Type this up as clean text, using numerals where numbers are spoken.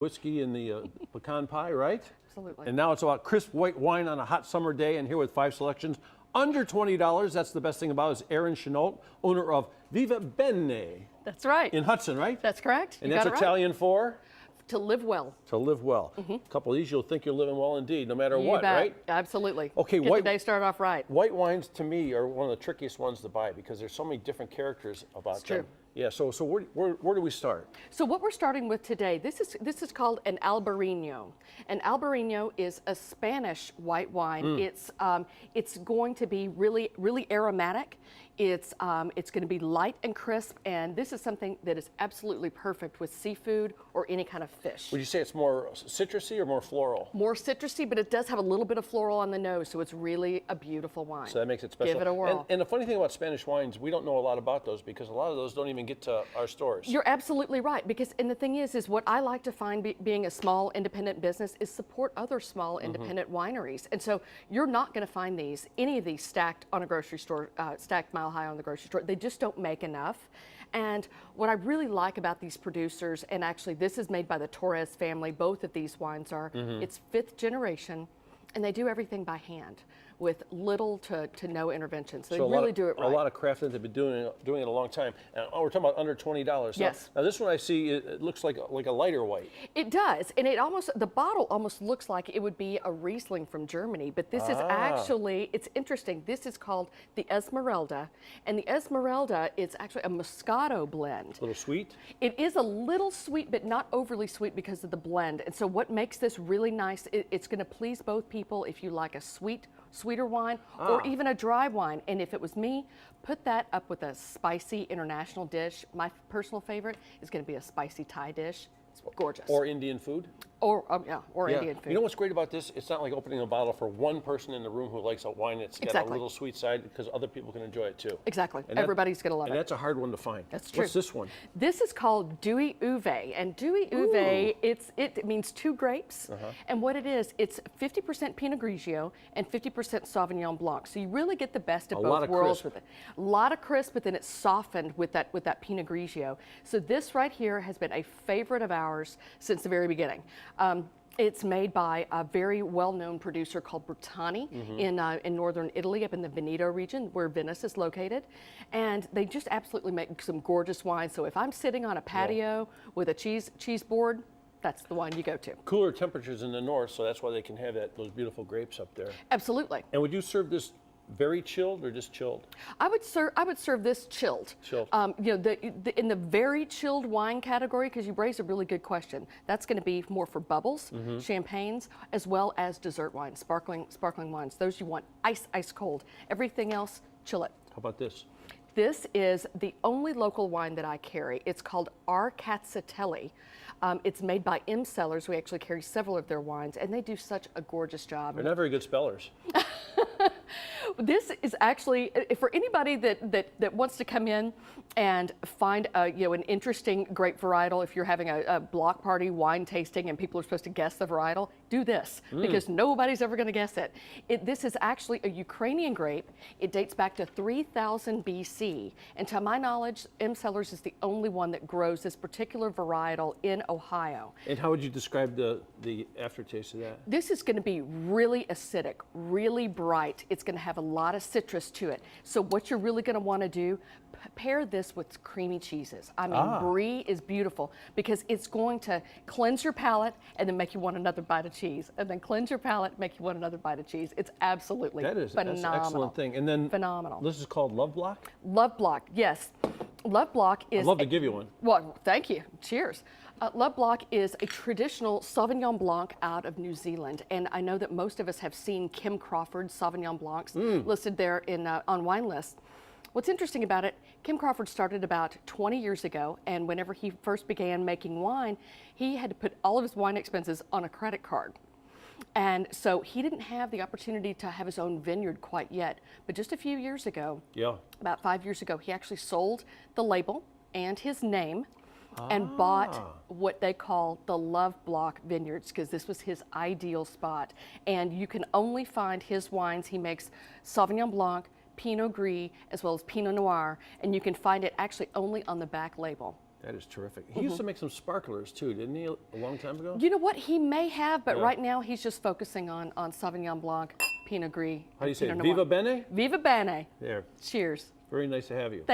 Whiskey and the pecan pie, right? Absolutely. And now it's about crisp white wine on a hot summer day, and here with 5 selections under $20. That's the best thing about it, is Aaron Chenault, owner of Viva Bene That's right. in Hudson, right? That's correct. And You that's got it right. Italian for? To live well. To live well. A couple of these, you'll think you're living well indeed, no matter what, bet. right? Absolutely. Okay, Get the day started off right. White wines, to me, are one of the trickiest ones to buy because there's so many different characters about It's them. true. Yeah, so where do we start? So what we're starting with today, this is called an Albarino. An Albarino is a Spanish white wine. It's going to be really aromatic. It's going to be light and crisp, and this is something that is absolutely perfect with seafood or any kind of fish. Would you say it's more citrusy or more floral? More citrusy, but it does have a little bit of floral on the nose, so it's really a beautiful wine. So that makes it special. Give it a whirl. And the funny thing about Spanish wines, we don't know a lot about those because a lot of those don't even get to our stores. You're absolutely right, because, and the thing is what I like to find being a small independent business is support other small independent wineries. And so you're not going to find any of these stacked on a grocery store, stacked mile high on the grocery store. They just don't make enough. And what I really like about these producers, and actually this is made by the Torres family, both of these wines are, it's 5th generation, and they do everything by hand with little to no intervention. So they really do it right. A lot of craftsmen have been doing it a long time. And we're talking about under $20. Yes. Now this one I see, it looks like a lighter white. It does, and the bottle almost looks like it would be a Riesling from Germany, but this is actually, it's interesting. This is called the Esmeralda, and the Esmeralda is actually a Moscato blend. A little sweet? It is a little sweet, but not overly sweet because of the blend. And so what makes this really nice, it's going to please both people if you like a sweeter wine or even a dry wine. And if it was me, put that up with a spicy international dish. My personal favorite is going to be a spicy Thai dish. It's gorgeous. Or Indian food? Or Indian food. You know what's great about this? It's not like opening a bottle for one person in the room who likes a wine that's got a little sweet side, because other people can enjoy it too. Exactly. And everybody's going to love it. And that's a hard one to find. That's true. What's this one? This is called Douai Uve, and Douai Uve, it means 2 grapes, and what it is, it's 50% Pinot Grigio and 50% Sauvignon Blanc. So you really get the best of both worlds with it. A lot of crisp, but then it's softened with that Pinot Grigio. So this right here has been a favorite of ours since the very beginning. It's made by a very well-known producer called Bertani in northern Italy, up in the Veneto region, where Venice is located. And they just absolutely make some gorgeous wine. So if I'm sitting on a patio with a cheese board, that's the wine you go to. Cooler temperatures in the north, so that's why they can have those beautiful grapes up there. Absolutely. And would you serve this very chilled or just chilled? I would serve this chilled. Chilled. You know, in the very chilled wine category, because you raised a really good question. That's going to be more for bubbles, champagnes, as well as dessert wines, sparkling wines. Those you want ice cold. Everything else, chill it. How about this? This is the only local wine that I carry. It's called Rkatsateli. It's made by M Cellars. We actually carry several of their wines, and they do such a gorgeous job. They're not very good spellers. This is actually, for anybody that wants to come in and find an interesting grape varietal. If you're having a block party wine tasting and people are supposed to guess the varietal, do this because nobody's ever going to guess it. This is actually a Ukrainian grape. It dates back to 3000 BC, and to my knowledge, M Cellars is the only one that grows this particular varietal in Ohio. And how would you describe the aftertaste of that? This is going to be really acidic, really bright. It's going to have a lot of citrus to it. So what you're really going to want to do, pair this with creamy cheeses. I mean, brie is beautiful because it's going to cleanse your palate and then make you want another bite of cheese, and then cleanse your palate, make you want another bite of cheese. It's absolutely phenomenal. That's an excellent thing. And then phenomenal. This is called Love Block? Love Block, yes. Love Block is... I'd love to give you one. Well, thank you. Cheers. Love Block is a traditional Sauvignon Blanc out of New Zealand, and I know that most of us have seen Kim Crawford's Sauvignon Blancs listed there on wine lists. What's interesting about it, Kim Crawford started about 20 years ago, and whenever he first began making wine, he had to put all of his wine expenses on a credit card. And so he didn't have the opportunity to have his own vineyard quite yet, but just a few years ago, about 5 years ago, he actually sold the label and his name and bought what they call the Love Block Vineyards, because this was his ideal spot. And you can only find his wines. He makes Sauvignon Blanc, Pinot Gris, as well as Pinot Noir, and you can find it actually only on the back label. That is terrific. He used to make some sparklers too, didn't he, a long time ago? You know what? He may have, but Yeah. right now he's just focusing on Sauvignon Blanc, Pinot Gris. How do you say it? Pinot Viva Noir. Bene? Viva Bene. There. Cheers. Very nice to have you.